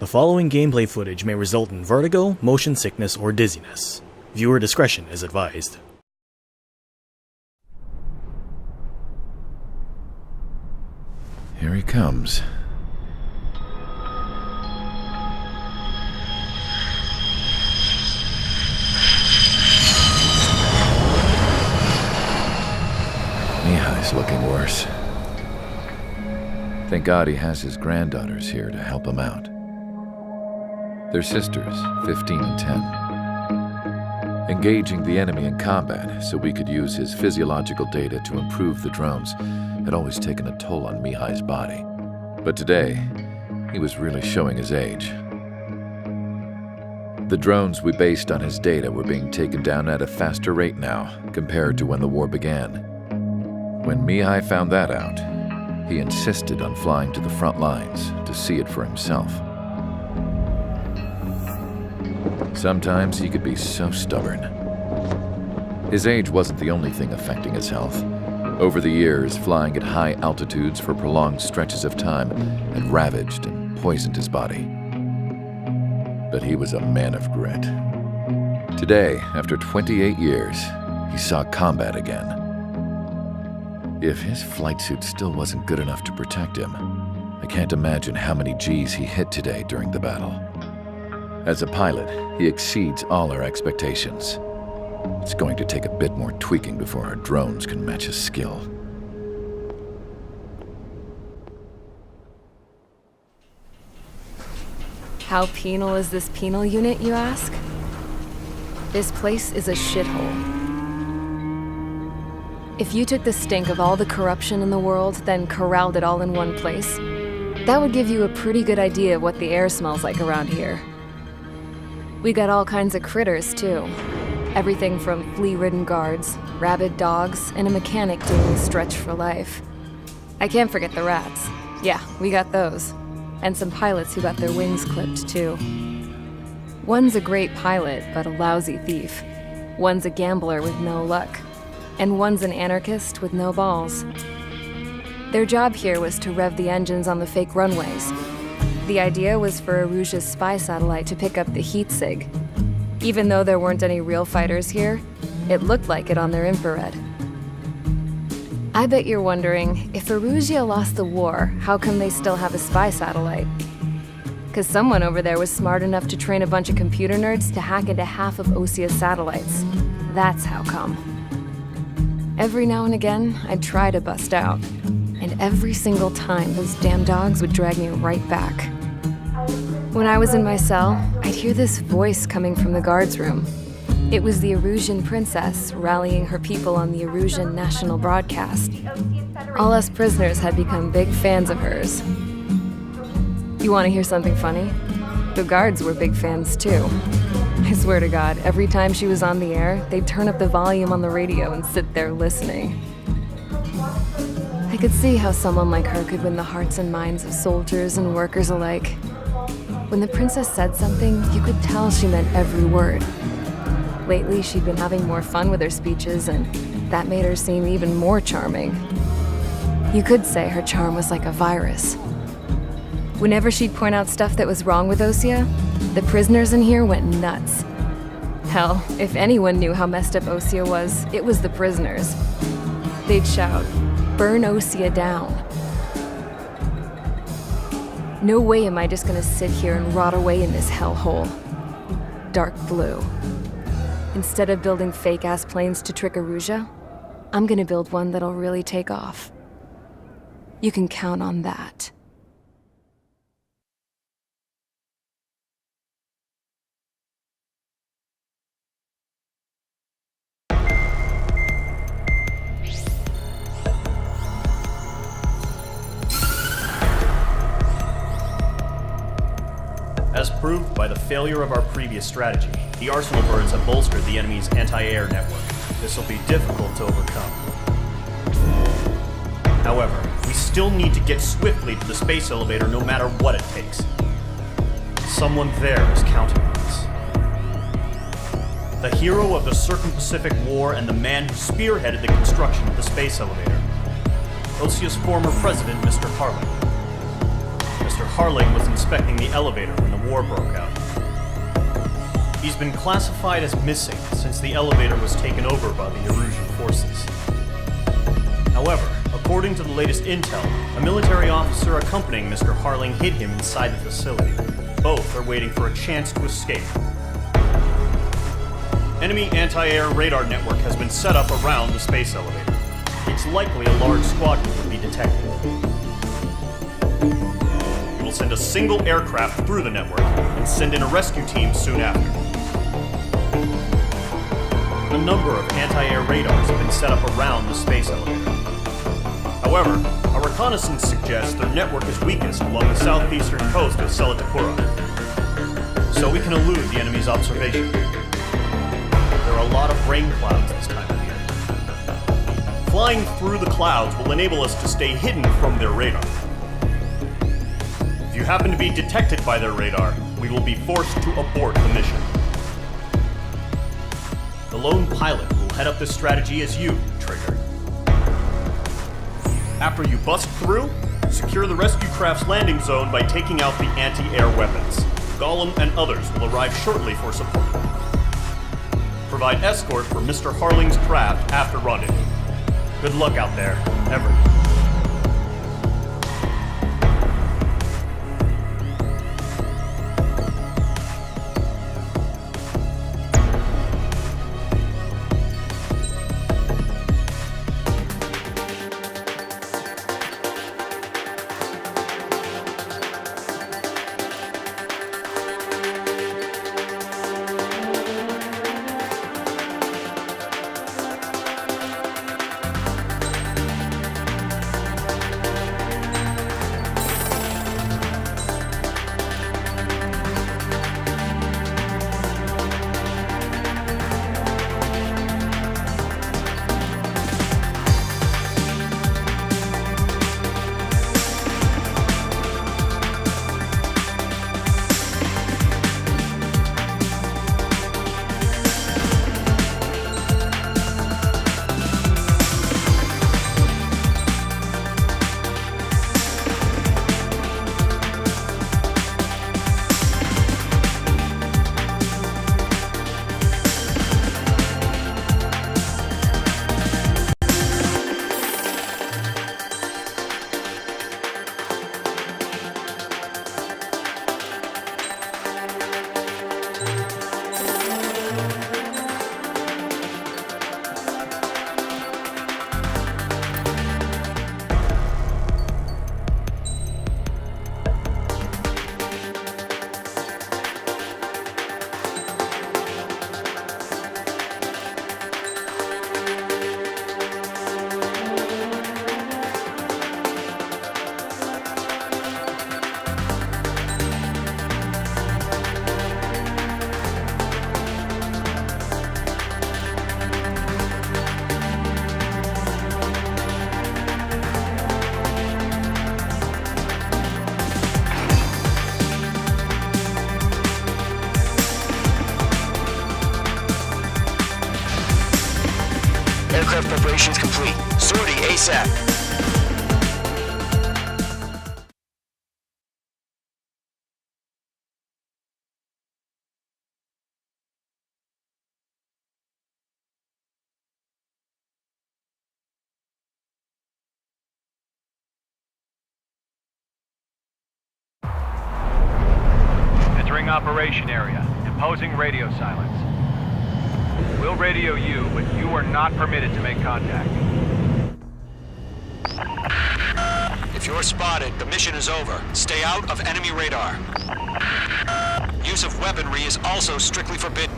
The following gameplay footage may result in vertigo, motion sickness, or dizziness. Viewer discretion is advised. Here he comes. Mihai's looking worse. Thank God he has his granddaughters here to help him out. They're sisters, 15 and 10. Engaging the enemy in combat so we could use his physiological data to improve the drones had always taken a toll on Mihai's body. But today, he was really showing his age. The drones we based on his data were being taken down at a faster rate now compared to when the war began. When Mihai found that out, he insisted on flying to the front lines to see it for himself. Sometimes he could be so stubborn. His age wasn't the only thing affecting his health. Over the years, flying at high altitudes for prolonged stretches of time had ravaged and poisoned his body. But he was a man of grit. Today, after 28 years, he saw combat again. If his flight suit still wasn't good enough to protect him, I can't imagine how many G's he hit today during the battle. As a pilot, he exceeds all our expectations. It's going to take a bit more tweaking before our drones can match his skill. How penal is this penal unit, you ask? This place is a shithole. If you took the stink of all the corruption in the world, then corralled it all in one place, that would give you a pretty good idea of what the air smells like around here. We got all kinds of critters, too. Everything from flea-ridden guards, rabid dogs, and a mechanic doing stretch for life. I can't forget the rats. Yeah, we got those. And some pilots who got their wings clipped, too. One's a great pilot, but a lousy thief. One's a gambler with no luck. And one's an anarchist with no balls. Their job here was to rev the engines on the fake runways. The idea was for Aruja's spy satellite to pick up the heat sig. Even though there weren't any real fighters here, it looked like it on their infrared. I bet you're wondering, if Aruja lost the war, how come they still have a spy satellite? 'Cause someone over there was smart enough to train a bunch of computer nerds to hack into half of Osia's satellites. That's how come. Every now and again, I'd try to bust out. And every single time, those damn dogs would drag me right back. When I was in my cell, I'd hear this voice coming from the guards room. It was the Arujan princess rallying her people on the Arujan national broadcast. All us prisoners had become big fans of hers. You want to hear something funny? The guards were big fans too. I swear to God, every time she was on the air, they'd turn up the volume on the radio and sit there listening. I could see how someone like her could win the hearts and minds of soldiers and workers alike. When the princess said something, you could tell she meant every word. Lately, she'd been having more fun with her speeches, and that made her seem even more charming. You could say her charm was like a virus. Whenever she'd point out stuff that was wrong with Osia, the prisoners in here went nuts. Hell, if anyone knew how messed up Osia was, it was the prisoners. They'd shout, "Burn Osia down." No way am I just gonna sit here and rot away in this hellhole. Dark blue. Instead of building fake-ass planes to trick Aruja, I'm gonna build one that'll really take off. You can count on that. As proved by the failure of our previous strategy, the Arsenal birds have bolstered the enemy's anti-air network. This will be difficult to overcome. However, we still need to get swiftly to the space elevator no matter what it takes. Someone there is counting on us. The hero of the Circum-Pacific War and the man who spearheaded the construction of the space elevator. Osia's former president, Mr. Harling. Mr. Harling was inspecting the elevator when the war broke out. He's been classified as missing since the elevator was taken over by the Erusian forces. However, according to the latest intel, a military officer accompanying Mr. Harling hid him inside the facility. Both are waiting for a chance to escape. Enemy anti-air radar network has been set up around the space elevator. It's likely a large squadron will be detected. We will send a single aircraft through the network and send in a rescue team soon after. A number of anti-air radars have been set up around the space elevator. However, our reconnaissance suggests their network is weakest along the southeastern coast of Selatakura, so we can elude the enemy's observation. There are a lot of rain clouds this time of year. Flying through the clouds will enable us to stay hidden from their radar. If you happen to be detected by their radar, we will be forced to abort the mission. The lone pilot will head up this strategy as you, Trigger. After you bust through, secure the rescue craft's landing zone by taking out the anti-air weapons. Gollum and others will arrive shortly for support. Provide escort for Mr. Harling's craft after rendezvous. Good luck out there, Everett. Aircraft preparations complete. Sortie ASAP. Entering operation area. Imposing radio silence. We'll radio you, but you are not permitted to make contact. If you're spotted, the mission is over. Stay out of enemy radar. Use of weaponry is also strictly forbidden.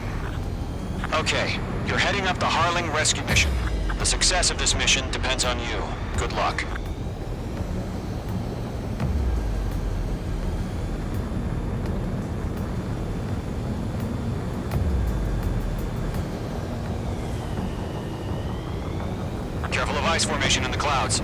Okay, you're heading up the Harling rescue mission. The success of this mission depends on you. Good luck. Careful of ice formation in the clouds.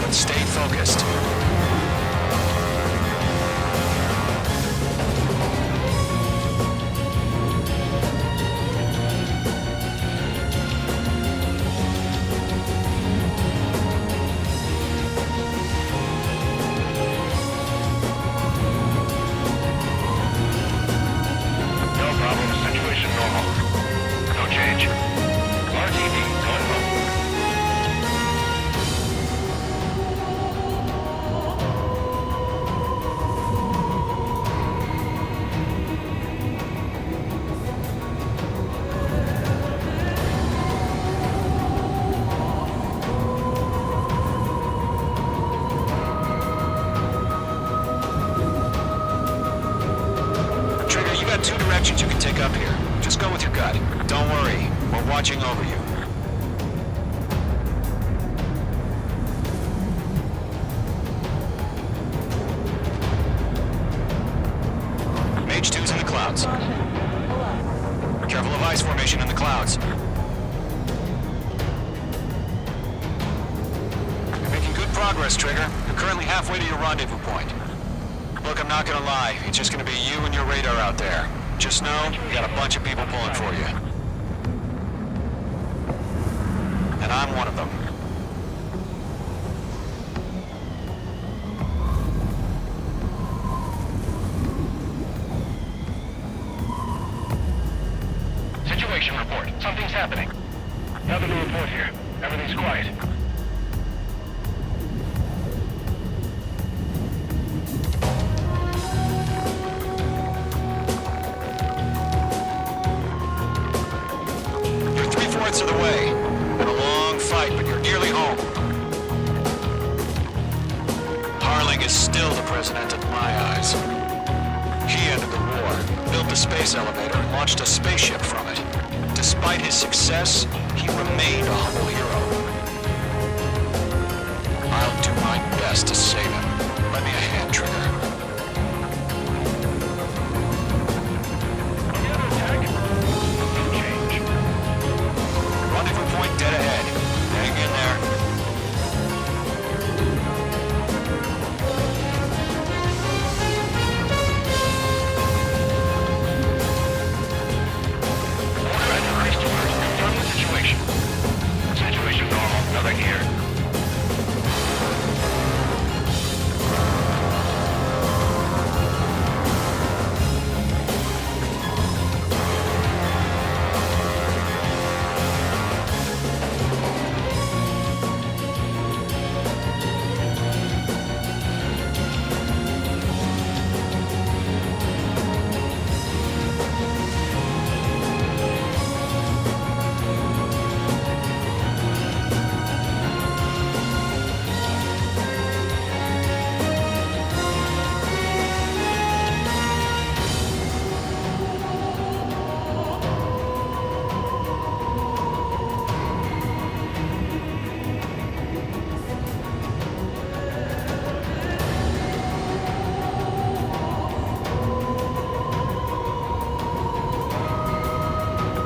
but stay focused. No problem. Situation normal. No change. RTV, going low. Trigger, you got two directions you can take up here. Just go with your gut. Don't worry, we're watching over you. Mage 2's in the clouds. Careful of ice formation in the clouds. You're making good progress, Trigger. You're currently halfway to your rendezvous point. Look, I'm not gonna lie. It's just gonna be you and your radar out there. Just know, you got a bunch of people pulling for you. And I'm one of them. Situation report. Something's happening. Nothing to report here. Everything's quiet. You're 3/4 of the way. Been a long fight, but you're nearly home. Harling is still the president in my eyes. He ended the war, built the space elevator, and launched a spaceship from it. Despite his success, he remained a humble hero. I'll do my best to save him. Lend me a hand, Trigger. Any other attack? No change. Rendezvous point dead ahead. Hang in there. Order at the Christopher. Confirm the situation. Situation normal. Nothing here.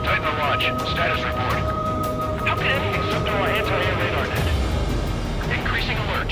Tighten the launch. Status report. How can anything slip through our anti-air radar net? Increasing alert.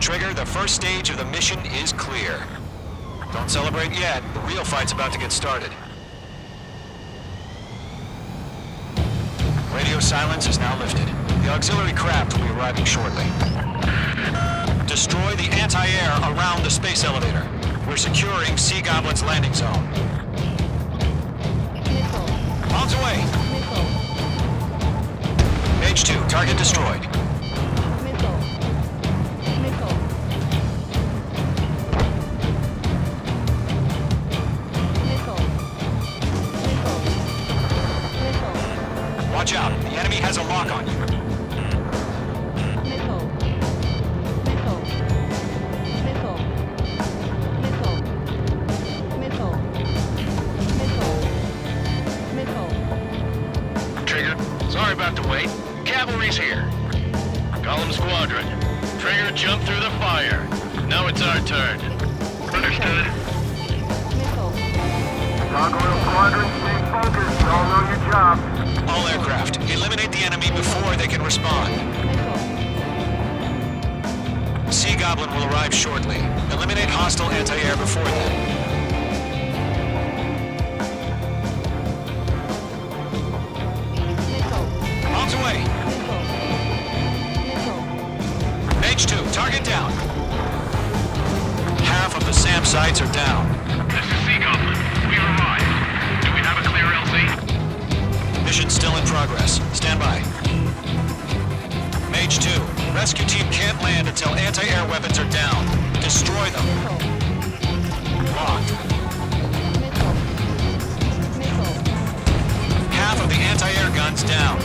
Trigger, the first stage of the mission is clear. Don't celebrate yet. The real fight's about to get started. Radio silence is now lifted. The auxiliary craft will be arriving shortly. Destroy the anti-air around the space elevator. We're securing Sea Goblin's landing zone. On its way. Target destroyed. Watch out. The enemy has a lock on you. Trigger, sorry about the wait. Cavalry's here. Column Squadron. Trigger jumped through the fire. Now it's our turn. Understood. Gargoyle Squadron, stay focused. Y'all know your job. All aircraft, eliminate the enemy before they can respond. Sea Goblin will arrive shortly. Eliminate hostile anti-air before then. Bombs away. Mage 2, target down. Half of the SAM sites are down. This is Sea Goblin. We've arrived. Do we have a clear LZ? Mission still in progress. Stand by. Mage 2, rescue team can't land until anti-air weapons are down. Destroy them. Locked. Half of the anti-air guns down.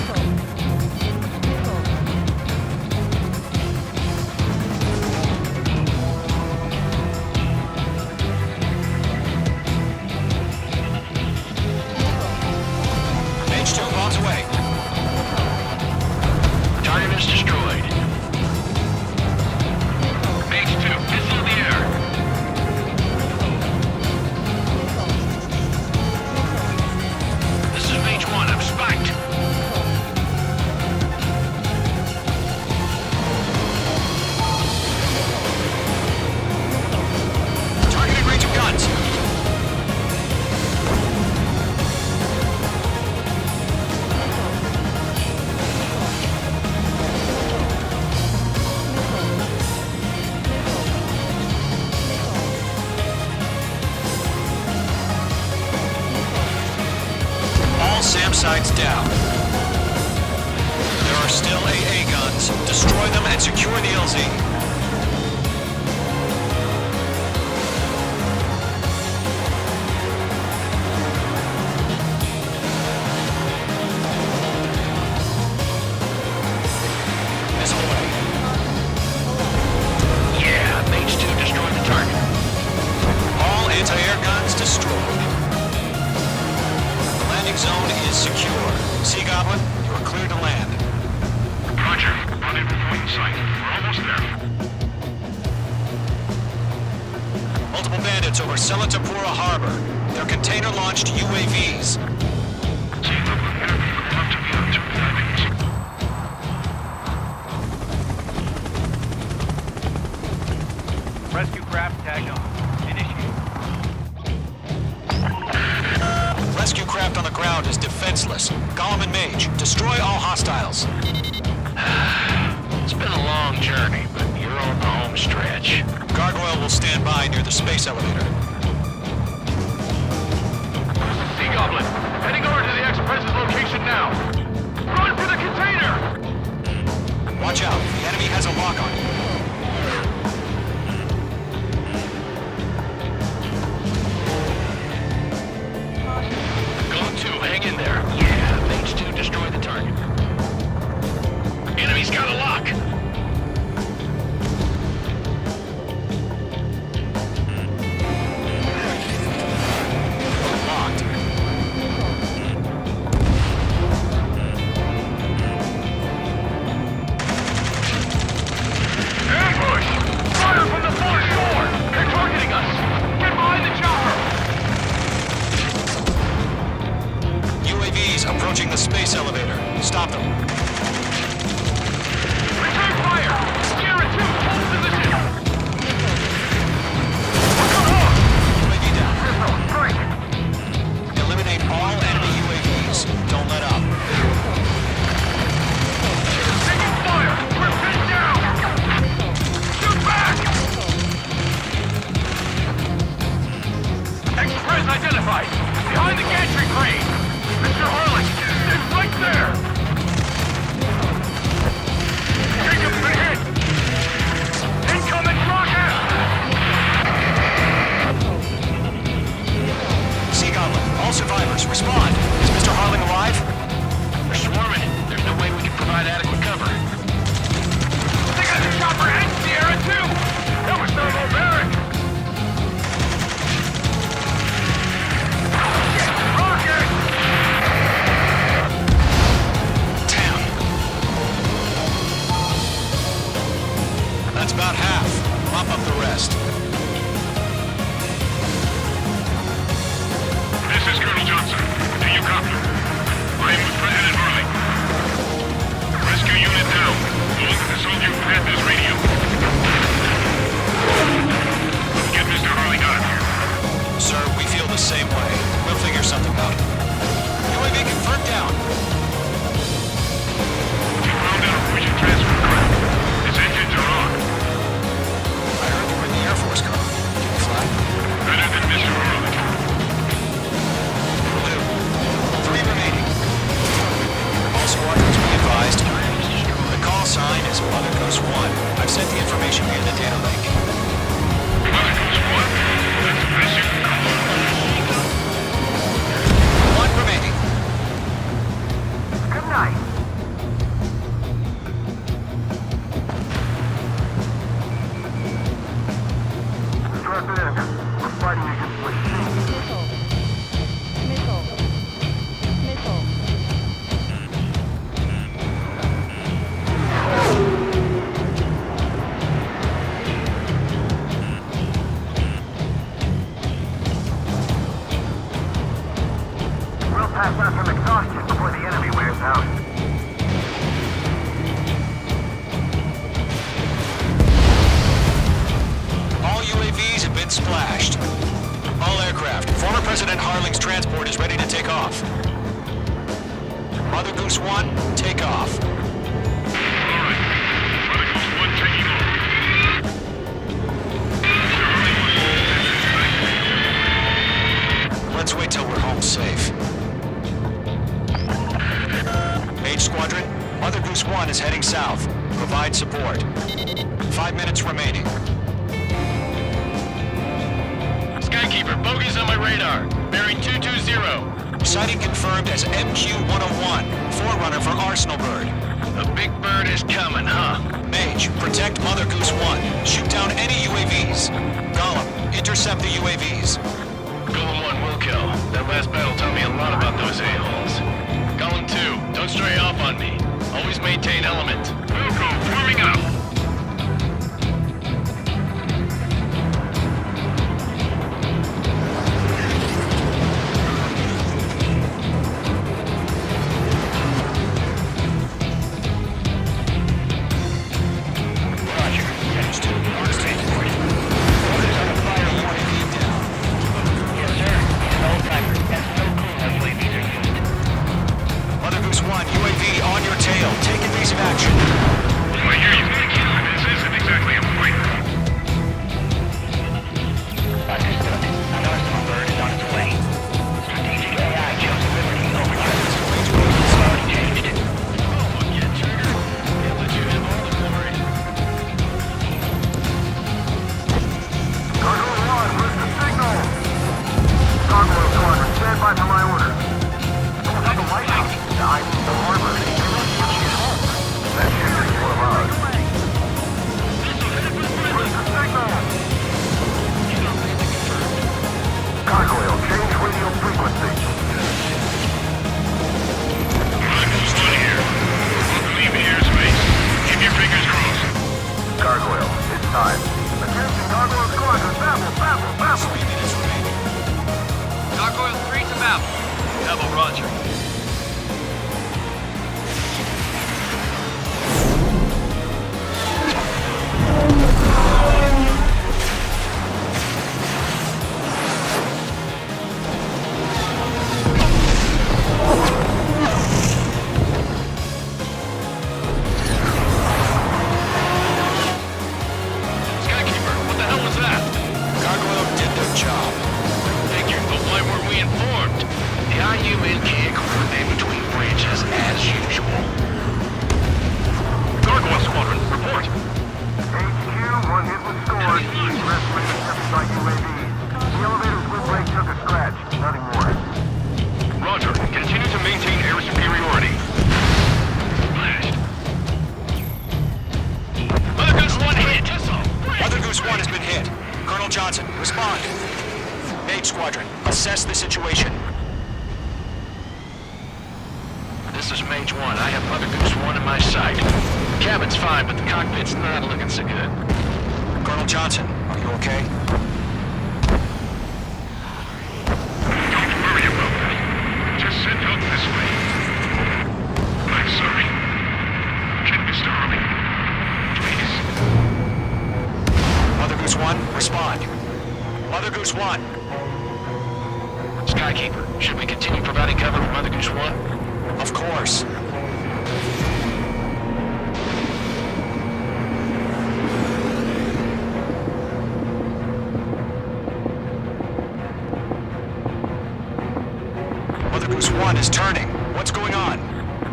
Mage 2, bombs away. Target is destroyed. Mage 2, missile in the air. This is Mage 1, I'm spiked. Targeting range of guns. All SAM sites down. There are still AA guns. Destroy them and secure the LZ. Missile away. Yeah, Mage 2 destroyed the target. All anti-air guns destroyed. The landing zone is secure. Sea Goblin, you are clear to land. Roger, unable point in sight. We're almost there. Multiple bandits over Selatapura Harbor. They're container-launched UAVs. Sea Goblin, enemy up to the 2 timings. Rescue craft tagged on. Initiate. Rescue craft on the ground is defenseless. Golem and Mage, destroy all hostiles. It's been a long journey, but you're on the home stretch. Gargoyle will stand by near the space elevator. Sea Goblin, heading over to the Express's location now. Run for the container! Watch out, the enemy has a lock on you. Go 2, hang in there. Yeah, Mage 2 destroy the target. Enemy's got a lock. Locked. Ambush! Fire from the foreshore! They're targeting us! Get behind the chopper! UAVs approaching the space elevator. Stop them. Return fire! Sierra 2, hold position! UAV down. Eliminate all enemy UAVs. Don't let up. Taking fire! We're pinned down! Shoot back! Express identified! Behind the gantry crane! Mr. Harling, it's right there! Pass out some exhaustion before the enemy wears out. All UAVs have been splashed. All aircraft, former President Harling's transport is ready to take off. Mother Goose 1, take off. Alright. Mother Goose 1 taking off. Let's wait till we're home safe. Mage Squadron, Mother Goose 1 is heading south. Provide support. 5 minutes remaining. Skykeeper, bogeys on my radar. Bearing 220. Sighting confirmed as MQ-101, forerunner for Arsenal Bird. The big bird is coming, huh? Mage, protect Mother Goose 1. Shoot down any UAVs. Gollum, intercept the UAVs. Golem 1 will kill. That last battle taught me a lot about those a-holes. Golem 2, don't stray off on me. Always maintain element. Wilco, forming up. Mother Goose 1, UAV on your tail. Take evasive action. I hear you. This isn't exactly a fight. Understood. An Arsenal bird is on its way. Strategic AI chose liberty over justice. Already changed. Oh, yeah, Trigger. Can't let you have all the glory. Gargoyle 1, where's the signal? Gargoyle Squadron, stand by for my orders. Oh, that's a lighthouse. I need the harbor. She's home. That ship is one of ours. Where's the signal? Gargoyle, change radio frequency. Goose 1 here. Leave airspace. Keep your fingers crossed. Gargoyle, it's time. Attention, Gargoyle Squadron, babble. Gargoyle 3 to Babel. Babel, roger. Skykeeper, what the hell was that? Gargoyle did their job. Figured, but why weren't we informed? The IUN can't coordinate between branches as usual. Gargoyle Squadron, report. HQ, one hit with scores. Rest ran accepted by UAV. The elevator's windbreak took a scratch. Nothing more. Roger. Continue to maintain air superiority. Blast. Mother Goose 1 hit. Mother Goose 1 has been hit. Colonel Johnson, respond. Mage Squadron, assess the situation. This is Mage 1. I have Mother Goose 1 in my sight. The cabin's fine, but the cockpit's not looking so good. Colonel Johnson, are you okay? Don't worry about that. Just send help this way. I'm sorry. Can Mr. Harling, please? Mother Goose 1, respond. Mother Goose 1. Skykeeper, should we continue providing cover for Mother Goose 1? Of course. Mother Goose 1 is turning. What's going on?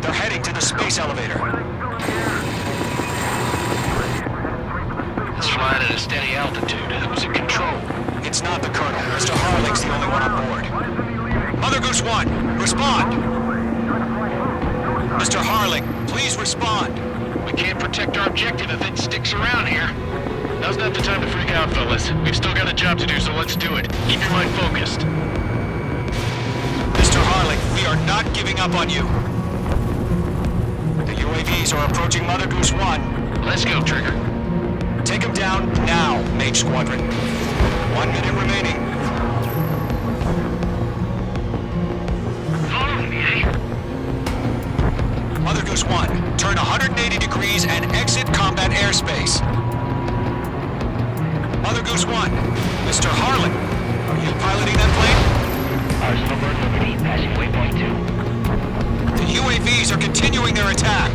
They're heading to the space elevator. It's flying at a steady altitude. Who's in control? It's not the Colonel. Mr. Harling's the only one on board. Mother Goose 1, respond! Mr. Harling, please respond. We can't protect our objective if it sticks around here. Now's not the time to freak out, fellas. We've still got a job to do, so let's do it. Keep your mind focused. Mr. Harling, we are not giving up on you. The UAVs are approaching Mother Goose 1. Let's go, Trigger. Take them down now, Mage Squadron. 1 minute remaining. Follow 1, turn 180 degrees and exit combat airspace. Mother Goose 1, Mr. Harling, are you piloting that plane? Arsenal Bird Liberty, passing waypoint 2. The UAVs are continuing their attack.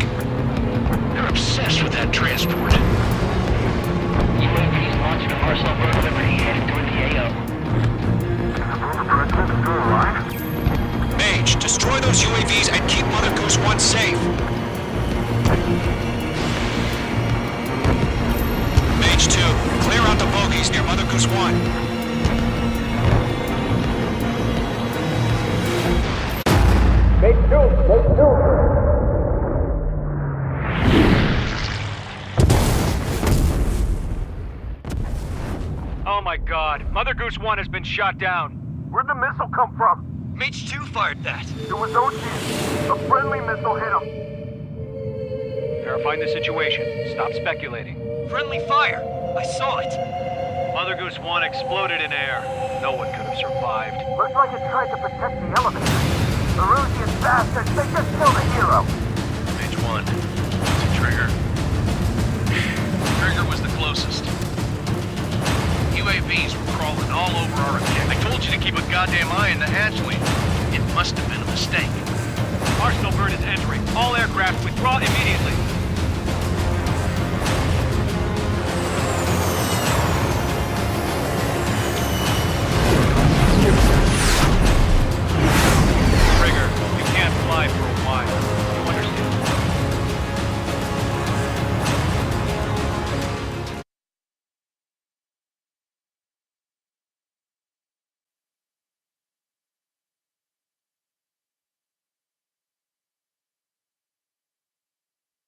They're obsessed with that transport. UAVs launched from Arsenal Bird Liberty, headed toward the AO. Former President still alive? Mage, destroy those UAVs and keep Mother Goose 1 safe. Mage 2, clear out the bogies near Mother Goose 1. Oh my god, Mother Goose 1 has been shot down. Where'd the missile come from? Mage 2 fired that. It was OG. A friendly missile hit him. Verifying the situation. Stop speculating. Friendly fire. I saw it. Mother Goose 1 exploded in air. No one could have survived. Looks like it tried to protect the elevator. The Rusian bastards, they just killed a hero. Mage 1. To Trigger. Trigger was the closest. UAVs were crawling all over our objective. I told you to keep a goddamn eye on the hatchway. It must have been a mistake. Arsenal Bird is entering. All aircraft withdraw immediately. Trigger, you can't fly for a while. You understand?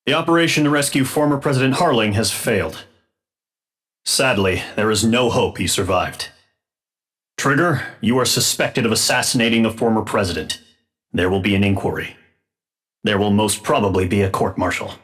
The operation to rescue former President Harling has failed. Sadly, there is no hope he survived. Trigger, you are suspected of assassinating the former president. There will be an inquiry. There will most probably be a court-martial.